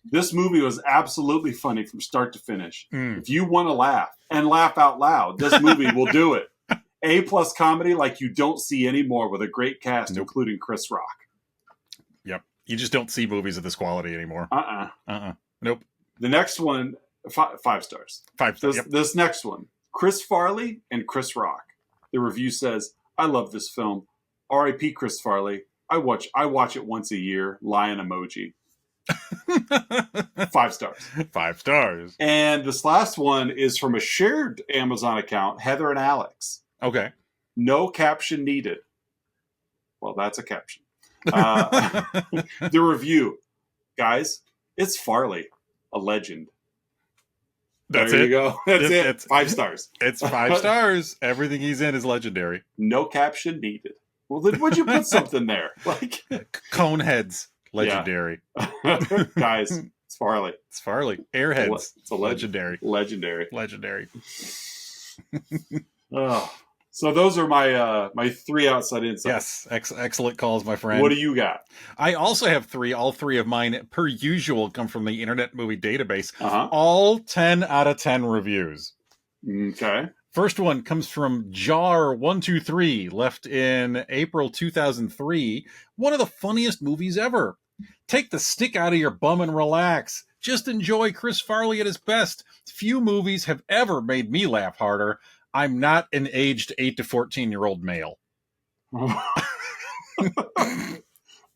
S1: This movie was absolutely funny from start to finish. If you want to laugh and laugh out loud, this movie will do it. A+ comedy like you don't see anymore with a great cast, including Chris Rock.
S2: Yep. You just don't see movies of this quality anymore. Nope.
S1: The next one, 5 stars.
S2: 5 stars.
S1: This next one, Chris Farley and Chris Rock. The review says, I love this film. R.I.P. Chris Farley. I watch it once a year. Lion emoji. 5 stars.
S2: 5 stars.
S1: And this last one is from a shared Amazon account, Heather and Alex.
S2: Okay.
S1: No caption needed. Well, that's a caption. The review. Guys, it's Farley, a legend.
S2: That's
S1: there
S2: it.
S1: You go. That's it. It's 5 stars.
S2: It's 5 stars. Everything he's in is legendary.
S1: No caption needed. Well, then would you put something there? Like
S2: Coneheads, legendary.
S1: Yeah. Guys, it's Farley.
S2: It's Farley. Airheads.
S1: It's a
S2: legendary.
S1: Legendary. Oh. So those are my 3 outside insights.
S2: Yes, excellent calls, my friend.
S1: What do you got?
S2: I also have 3. All 3 of mine, per usual, come from the Internet Movie Database.
S1: Uh-huh.
S2: All 10 out of 10 reviews.
S1: Okay.
S2: First one comes from Jar123, left in April 2003. One of the funniest movies ever. Take the stick out of your bum and relax. Just enjoy Chris Farley at his best. Few movies have ever made me laugh harder. I'm not an aged 8 to 14-year-old male.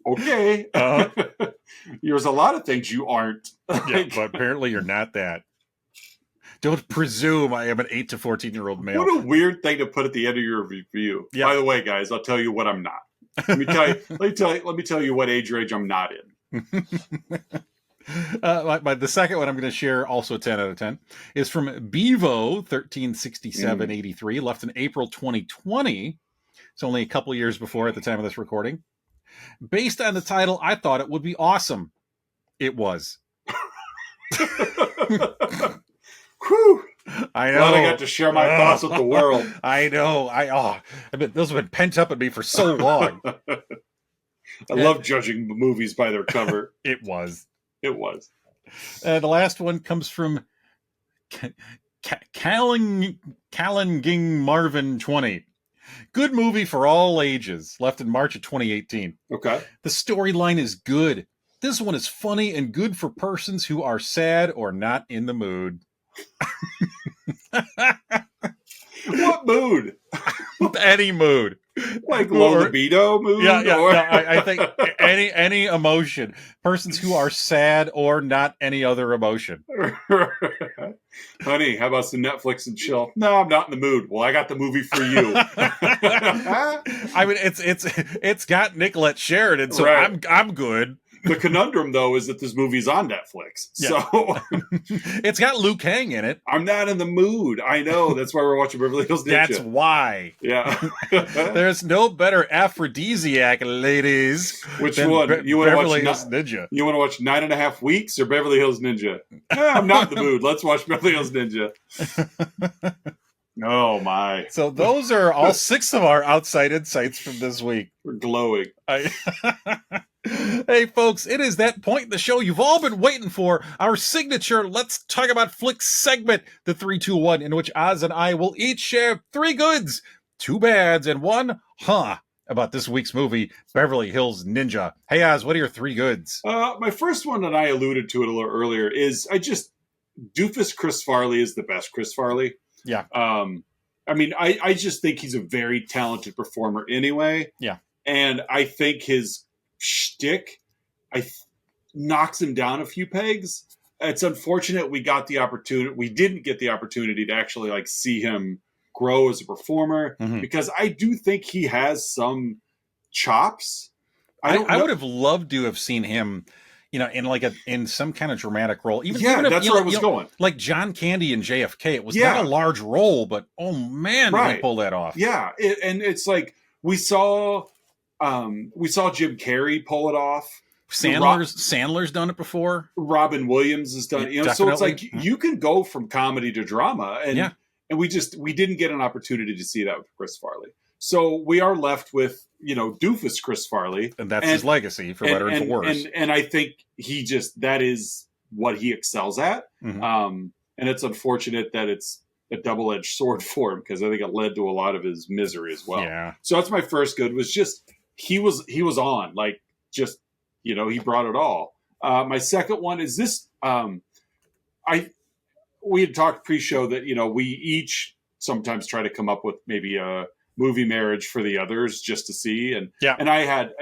S1: Okay. There's a lot of things you aren't.
S2: Yeah, but apparently you're not that. Don't presume I am an 8 to 14-year-old male.
S1: What a weird thing to put at the end of your review. Yeah. By the way, guys, I'll tell you what I'm not. Let me tell you what age range I'm not in.
S2: The second one I'm going to share, also 10 out of 10, is from Bevo 136783, left in April 2020. It's only a couple years before at the time of this recording. Based on the title, I thought it would be awesome. It was.
S1: Whew.
S2: I know.
S1: Glad I got to share my thoughts with the world.
S2: I know. I mean, those have been pent up in me for so long.
S1: I love judging movies by their cover.
S2: It was.
S1: The
S2: last one comes from Calanging Marvin 20. Good movie for all ages. Left in March of 2018.
S1: Okay.
S2: The storyline is good. This one is funny and good for persons who are sad or not in the mood.
S1: What mood?
S2: Any mood.
S1: Like low libido mood?
S2: Yeah. No, I think any emotion. Persons who are sad or not any other emotion.
S1: Honey, how about some Netflix and chill? No, I'm not in the mood. Well, I got the movie for you.
S2: I mean, it's got Nicolette Sheridan, so right. I'm good.
S1: The conundrum, though, is that this movie's on Netflix.
S2: Yeah. So it's got Liu Kang in it.
S1: I'm not in the mood. I know. That's why we're watching Beverly Hills Ninja.
S2: That's why.
S1: Yeah.
S2: There's no better aphrodisiac, ladies.
S1: Which one? You want
S2: Beverly Hills Ninja.
S1: You want to watch 9.5 Weeks or Beverly Hills Ninja? I'm not in the mood. Let's watch Beverly Hills Ninja. Oh, my.
S2: So those are all 6 of our outside insights from this week.
S1: We're glowing.
S2: Hey, folks, it is that point in the show you've all been waiting for, our signature Let's Talk About Flicks segment, the 3-2-1, in which Oz and I will each share 3 goods, 2 bads, and 1 about this week's movie, Beverly Hills Ninja. Hey, Oz, what are your 3 goods?
S1: My first one, and I alluded to it a little earlier, is Doofus Chris Farley is the best Chris Farley.
S2: Yeah.
S1: I mean, I just think he's a very talented performer anyway.
S2: Yeah.
S1: And I think his shtick knocks him down a few pegs. It's unfortunate we didn't get the opportunity to actually see him grow as a performer,
S2: Mm-hmm.
S1: because I do think he has some chops.
S2: I would have loved to have seen him, in some kind of dramatic role. Even if,
S1: that's where I was going.
S2: Like John Candy in JFK. It was
S1: Yeah.
S2: not a large role, but oh man, did he pull that off?
S1: Yeah, and it's like we saw Jim Carrey pull it off.
S2: Sandler's done it before.
S1: Robin Williams has done it. So it's like you can go from comedy to drama, and we didn't get an opportunity to see that with Chris Farley. So we are left with, doofus Chris Farley.
S2: And that's his legacy, for better and for worse.
S1: And I think that is what he excels at.
S2: Mm-hmm.
S1: And it's unfortunate that it's a double-edged sword for him, because I think it led to a lot of his misery as well.
S2: Yeah.
S1: So that's my first good, was just he was on, like, just, he brought it all. My second one is this. We had talked pre-show that, we each sometimes try to come up with maybe a movie marriage for the others just to see. And I had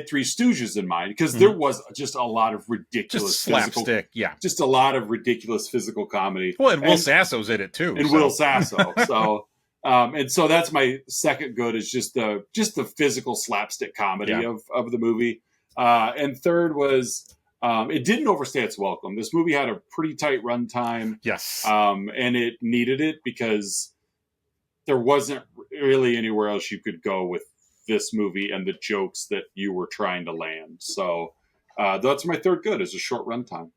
S1: Three Stooges in mind, because there was just a lot of ridiculous
S2: slapstick,
S1: just a lot of ridiculous physical comedy.
S2: Well, and Will Sasso's in it too,
S1: Will Sasso. So, and so that's my second good, is just the physical slapstick comedy of the movie. And third was, it didn't overstay its welcome. This movie had a pretty tight runtime.
S2: Yes.
S1: And it needed it, because there wasn't really anywhere else you could go with this movie and the jokes that you were trying to land. So that's my third good, is a short runtime.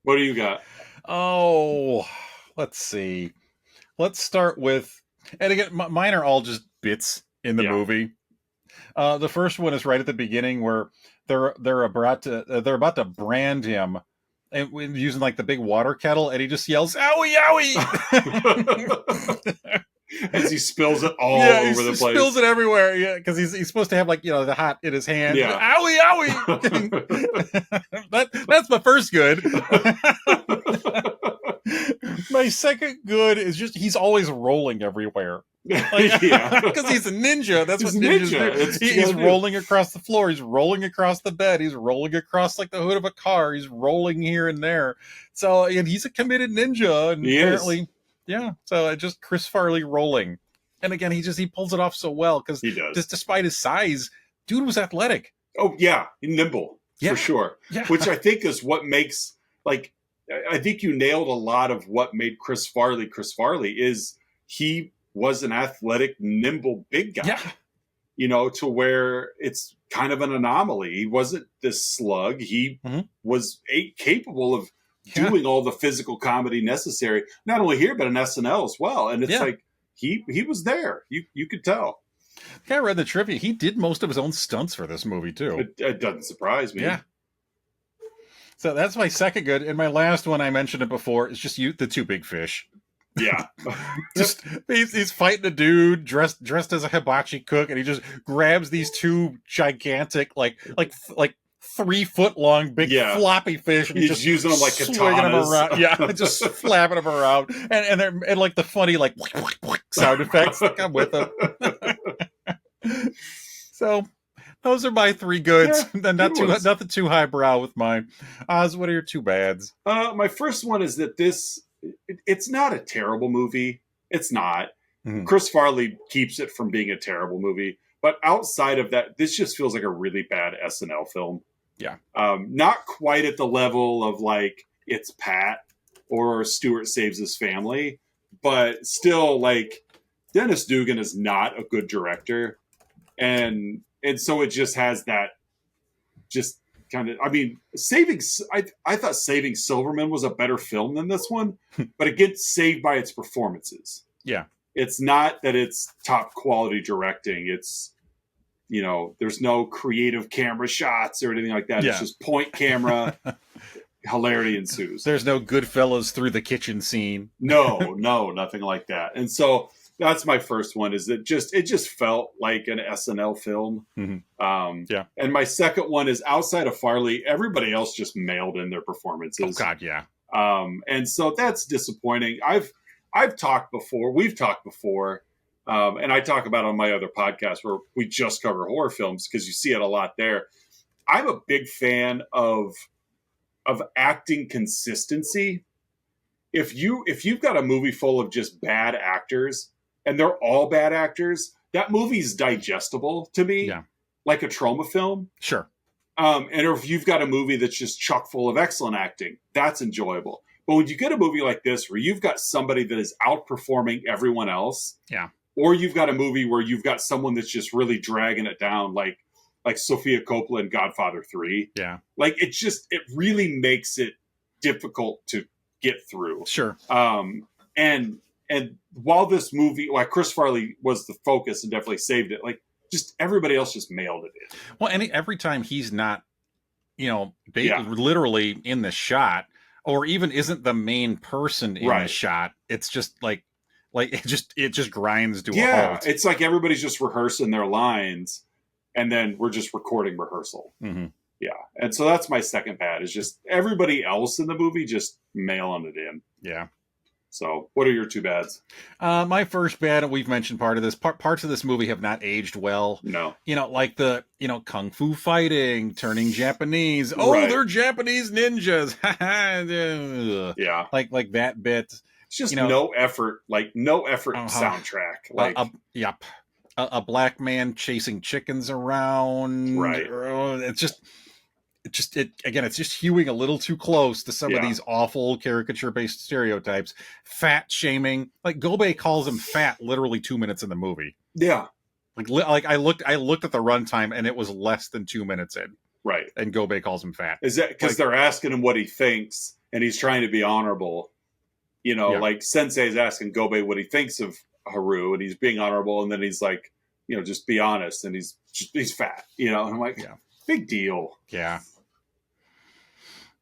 S1: What do you got?
S2: Oh, let's see. Let's start with, and again, mine are all just bits in the movie. The first one is right at the beginning, where they're about to brand him, and using like the big water kettle, and he just yells "Owie, owie!"
S1: As he spills it all over the place.
S2: Spills it everywhere. Yeah, because he's supposed to have, like, the hot in his hand.
S1: Yeah.
S2: Owie, owie! That's my first good. My second good is just he's always rolling everywhere. Because he's a ninja. That's what ninjas do. He's rolling across the floor. He's rolling across the bed. He's rolling across, like, the hood of a car. He's rolling here and there. So, and he's a committed ninja. And apparently, so just Chris Farley rolling. And again, he pulls it off so well, because just despite his size, dude was athletic.
S1: Oh, yeah. Nimble, for sure. Yeah. Which I think is what makes, like, I think you nailed a lot of what made Chris Farley, is he was an athletic, nimble, big guy, to where it's kind of an anomaly. He wasn't this slug. He was capable of doing all the physical comedy necessary, not only here, but in SNL as well. And it's like, he was there. You could tell.
S2: I read the trivia. He did most of his own stunts for this movie too.
S1: It doesn't surprise me.
S2: Yeah. So that's my second good. And my last one, I mentioned it before, is just the two big fish.
S1: Yeah.
S2: Just he's fighting a dude dressed as a hibachi cook, and he just grabs these two gigantic, like 3 foot long big floppy fish, and
S1: he's
S2: just
S1: using them like katanas.
S2: Them around. Just flapping them around, and like the funny like sound effects that come with them. So those are my three goods. Nothing too highbrow with mine. Oz, what are your two bads?
S1: My first one is that it's not a terrible movie. It's not.
S2: Mm-hmm.
S1: Chris Farley keeps it from being a terrible movie. But outside of that, this just feels like a really bad SNL film.
S2: Yeah.
S1: Not quite at the level of, like, It's Pat or Stuart Saves His Family. But still, like, Dennis Dugan is not a good director. And so it just has that just kind of, I mean, I thought Saving Silverman was a better film than this one, but it gets saved by its performances.
S2: Yeah.
S1: It's not that it's top quality directing. It's, there's no creative camera shots or anything like that.
S2: Yeah.
S1: It's just point camera. Hilarity ensues.
S2: There's no Goodfellas through the kitchen scene.
S1: No, nothing like that. And so that's my first one, is that it just felt like an SNL film.
S2: Mm-hmm.
S1: And my second one is, outside of Farley, everybody else just mailed in their performances.
S2: Oh God, yeah.
S1: And so that's disappointing. We've talked before, and I talk about it on my other podcast where we just cover horror films, because you see it a lot there. I'm a big fan of acting consistency. if you've got a movie full of just bad actors and they're all bad actors, that movie's digestible to me, like a trauma film.
S2: Sure.
S1: And if you've got a movie that's just chock full of excellent acting, that's enjoyable. But when you get a movie like this, where you've got somebody that is outperforming everyone else, or you've got a movie where you've got someone that's just really dragging it down, like Sofia Coppola in Godfather 3.
S2: Yeah.
S1: Like it really makes it difficult to get through.
S2: Sure.
S1: And while this movie, like Chris Farley was the focus and definitely saved it, like just everybody else just mailed it in.
S2: Well, and every time he's not, literally in the shot, or even isn't the main person in the shot, it's just like it just grinds to a halt.
S1: It's like everybody's just rehearsing their lines, and then we're just recording rehearsal.
S2: Mm-hmm.
S1: Yeah, and so that's my second bad, is just everybody else in the movie just mailing it in.
S2: Yeah.
S1: So, what are your two bads?
S2: My first bad, and we've mentioned part of this. Parts of this movie have not aged well.
S1: No.
S2: Like the, kung fu fighting, turning Japanese. Oh, they're Japanese ninjas.
S1: Yeah.
S2: Like that bit.
S1: It's just no effort soundtrack. Like,
S2: a black man chasing chickens around.
S1: Right.
S2: It's just hewing a little too close to some of these awful caricature-based stereotypes. Fat shaming, like Gobe calls him fat literally 2 minutes in the movie.
S1: Yeah,
S2: like I looked at the runtime and it was less than 2 minutes in.
S1: Right,
S2: and Gobe calls him fat.
S1: Is that because they're asking him what he thinks and he's trying to be honorable? Like Sensei's asking Gobe what he thinks of Haru and he's being honorable, and then he's like, just be honest, and he's fat. And I'm like, big deal.
S2: Yeah.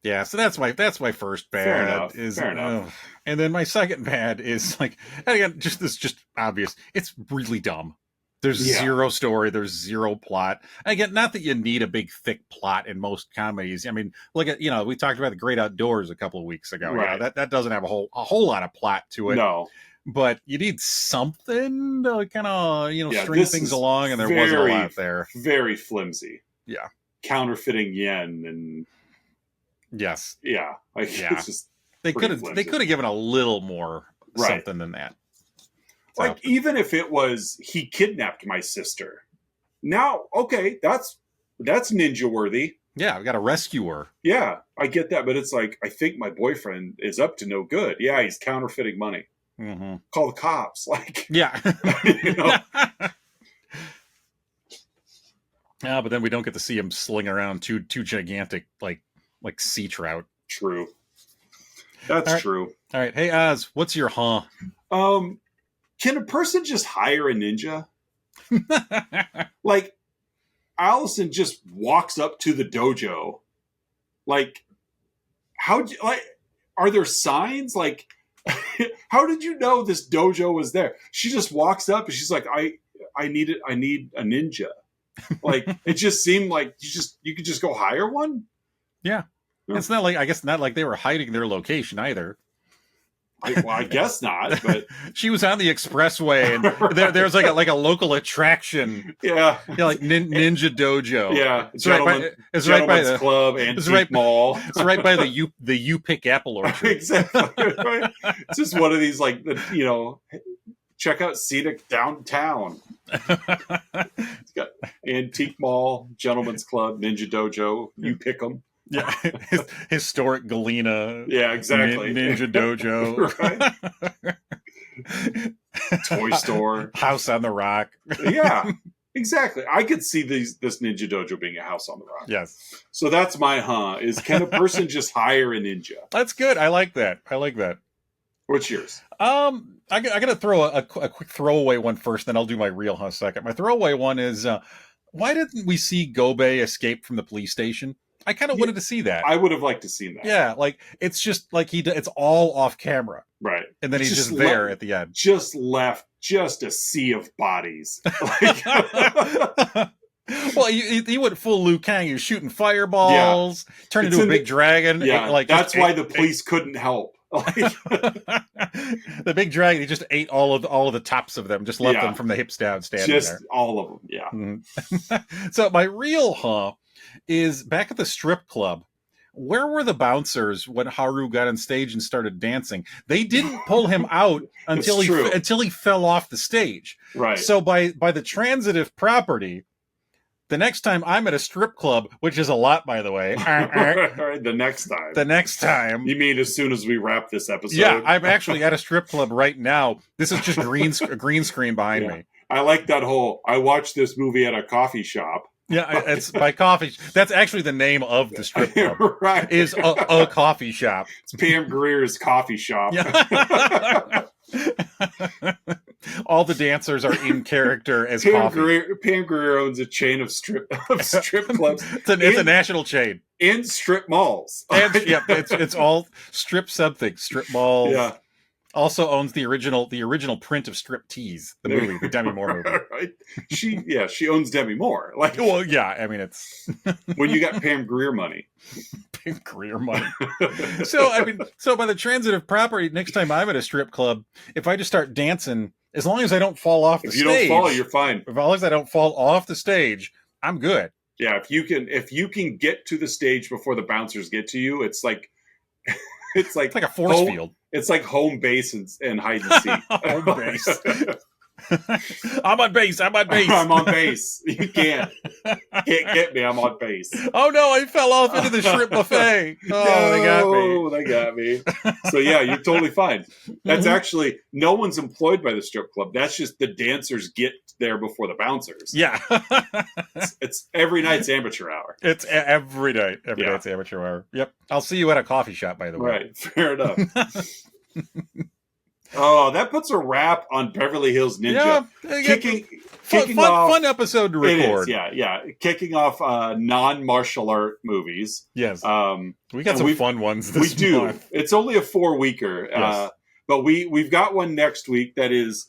S2: Yeah, so that's my first bad.
S1: Fair enough.
S2: And then my second bad is like, again, just obvious. It's really dumb. There's zero story. There's zero plot. Again, not that you need a big thick plot in most comedies. I mean, look at we talked about The Great Outdoors a couple of weeks ago.
S1: Right.
S2: That doesn't have a whole lot of plot to it.
S1: No.
S2: But you need something to kind of string things along, and there wasn't a lot there.
S1: Very flimsy.
S2: Yeah.
S1: Counterfeiting yen and.
S2: Yes.
S1: Yeah. It's just
S2: they could have given a little more something than that.
S1: So. Like, even if it was he kidnapped my sister. Now, okay, that's ninja worthy.
S2: Yeah, we got a rescuer.
S1: Yeah, I get that, but it's like, I think my boyfriend is up to no good. Yeah, he's counterfeiting money.
S2: Mm-hmm.
S1: Call the cops. Like,
S2: yeah. Yeah, but then we don't get to see him sling around two gigantic like sea trout.
S1: True. That's true.
S2: All right. Hey, Oz, what's your
S1: Can a person just hire a ninja? Like, Allison just walks up to the dojo. Like, are there signs? Like, how did you know this dojo was there? She just walks up and she's like, I need a ninja. Like, it just seemed like you could just go hire one.
S2: Yeah. It's not like, I guess not like they were hiding their location either.
S1: I guess not, but
S2: she was on the expressway and there's like a local attraction.
S1: Yeah.
S2: Like Ninja Dojo.
S1: Yeah.
S2: It's right by the
S1: club, Antique Mall.
S2: It's right by the You Pick Apple Orchard.
S1: Exactly. Right? It's just one of these, like, check out scenic downtown. It's got Antique Mall, Gentleman's Club, Ninja Dojo. You pick them.
S2: Yeah, historic Galena.
S1: Yeah, exactly.
S2: Ninja Dojo.
S1: Toy store.
S2: House on the Rock.
S1: Yeah, exactly. I could see this Ninja Dojo being a house on the rock.
S2: Yes.
S1: So that's my is can a person just hire a ninja?
S2: That's good. I like that.
S1: What's yours?
S2: I got to throw a quick throwaway one first, then I'll do my real second. My throwaway one is, why didn't we see Gobe escape from the police station? I kind of wanted to see that.
S1: I would have liked to see that.
S2: Yeah, like it's just like it's all off camera,
S1: right?
S2: And then he's just there at the end.
S1: Just left, just a sea of bodies.
S2: Well, he went full Liu Kang. He was shooting fireballs, turned into a big dragon.
S1: Yeah,
S2: like
S1: that's why the police couldn't help.
S2: The big dragon, he just ate all of the tops of them, just left them from the hips down, standing
S1: just
S2: there.
S1: All of them. Yeah.
S2: Mm-hmm. So my real is back at the strip club where were the bouncers when Haru got on stage and started dancing? They didn't pull him out until he fell off the stage.
S1: Right.
S2: So by the transitive property, the next time I'm at a strip club, which is a lot, by the way.
S1: The next time. You mean as soon as we wrap this episode?
S2: Yeah, I'm actually at a strip club right now. This is just a green screen behind me.
S1: I like that whole, I watched this movie at a coffee shop.
S2: Yeah, it's by coffee. That's actually the name of the strip club.
S1: Right.
S2: Is a coffee shop.
S1: It's Pam Greer's coffee shop.
S2: Yeah. All the dancers are in character as coffee.
S1: Pam Grier owns a chain of strip clubs.
S2: It's a national chain.
S1: In strip malls.
S2: And, yeah, it's all strip something. Strip malls.
S1: Yeah.
S2: Also owns the original print of Strip Tease, the movie, the Demi Moore movie.
S1: Right. She owns Demi Moore. Like,
S2: well, yeah, I mean, it's
S1: when you got Pam Grier money.
S2: Pam Grier money. So by the transitive property, next time I'm at a strip club, if I just start dancing, as long as I don't fall off the stage.
S1: If you don't fall, you're fine.
S2: As long as I don't fall off the stage, I'm good.
S1: Yeah, if you can get to the stage before the bouncers get to you, it's like
S2: a force field.
S1: It's like home base and hide and seek.
S2: Home base. I'm on base.
S1: I'm on base. You can't get me. I'm on base.
S2: Oh no, I fell off into the shrimp buffet. Oh,
S1: they got me. So yeah, you're totally fine. That's actually, no one's employed by the strip club. That's just the dancers get there before the bouncers.
S2: Yeah.
S1: It's every night's amateur hour.
S2: It's every night. Every night's amateur hour. Yep. I'll see you at a coffee shop, by the way.
S1: Right. Fair enough. Oh, that puts a wrap on Beverly Hills Ninja.
S2: Yeah,
S1: kicking off,
S2: fun episode to record.
S1: It is, yeah. Kicking off non-martial art movies.
S2: Yes. We got some fun ones this month. We do.
S1: It's only a 4-weeker. Yes. But we've got one next week that is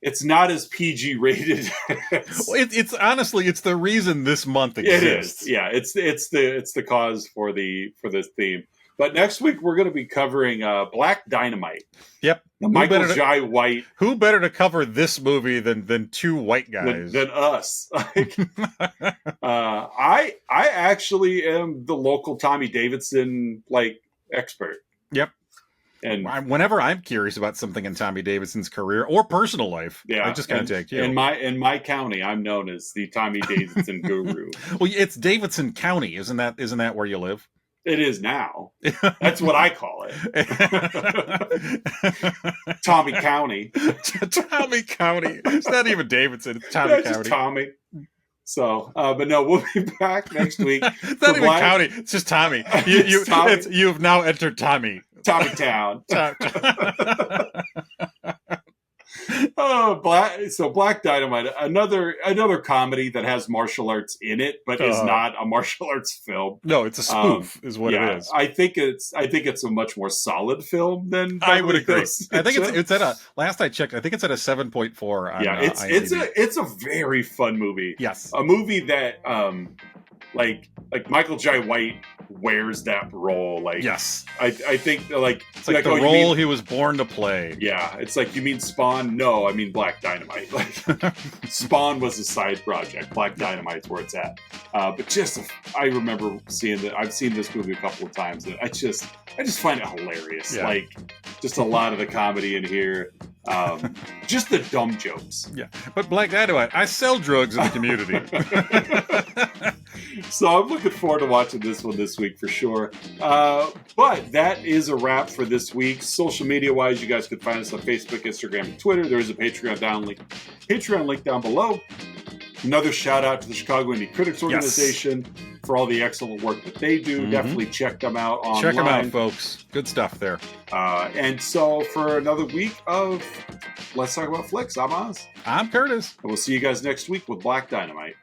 S1: it's not as PG rated.
S2: It's honestly, it's the reason this month exists.
S1: It is. Yeah, it's the cause for this theme. But next week, we're going to be covering Black Dynamite.
S2: Yep.
S1: Michael Jai White.
S2: Who better to cover this movie than two white guys?
S1: Than us. I actually am the local Tommy Davidson expert.
S2: Yep. And whenever I'm curious about something in Tommy Davidson's career or personal life, I just contact you.
S1: In my county, I'm known as the Tommy Davidson guru.
S2: Well, it's Davidson County, isn't that where you live?
S1: It is now. That's what I call it. Tommy County.
S2: Tommy County. It's not even Davidson. It's Tommy County.
S1: Just Tommy. So, but no, we'll be back next week.
S2: It's not even County. It's just Tommy. You have now entered Tommy.
S1: Tommy Town. Black Dynamite, another comedy that has martial arts in it, but is not a martial arts film.
S2: No, it's a spoof, is what it is.
S1: I think it's a much more solid film than
S2: I would agree. I think it's at a, last I checked, I think it's at a 7.4 on
S1: it's a very fun movie.
S2: Yes.
S1: A movie that like Michael Jai White wears that role.
S2: Yes.
S1: I think
S2: it's like the role he was born to play.
S1: Yeah. It's like, you mean Spawn? No, I mean Black Dynamite. Spawn was a side project. Black Dynamite's where it's at. But I remember seeing that. I've seen this movie a couple of times, and I just find it hilarious. Yeah. Just a lot of the comedy in here. Just the dumb jokes.
S2: Yeah. But Black Dynamite, I sell drugs in the community.
S1: So I'm looking forward to watching this one this week for sure. But that is a wrap for this week. Social media wise, you guys can find us on Facebook, Instagram, and Twitter. There is a Patreon link down below. Another shout out to the Chicago Indie Critics Organization for all the excellent work that they do. Mm-hmm. Definitely check them out online.
S2: Check them out, folks. Good stuff there.
S1: And so for another week of Let's Talk About Flicks, I'm Oz.
S2: I'm Curtis.
S1: And we'll see you guys next week with Black Dynamite.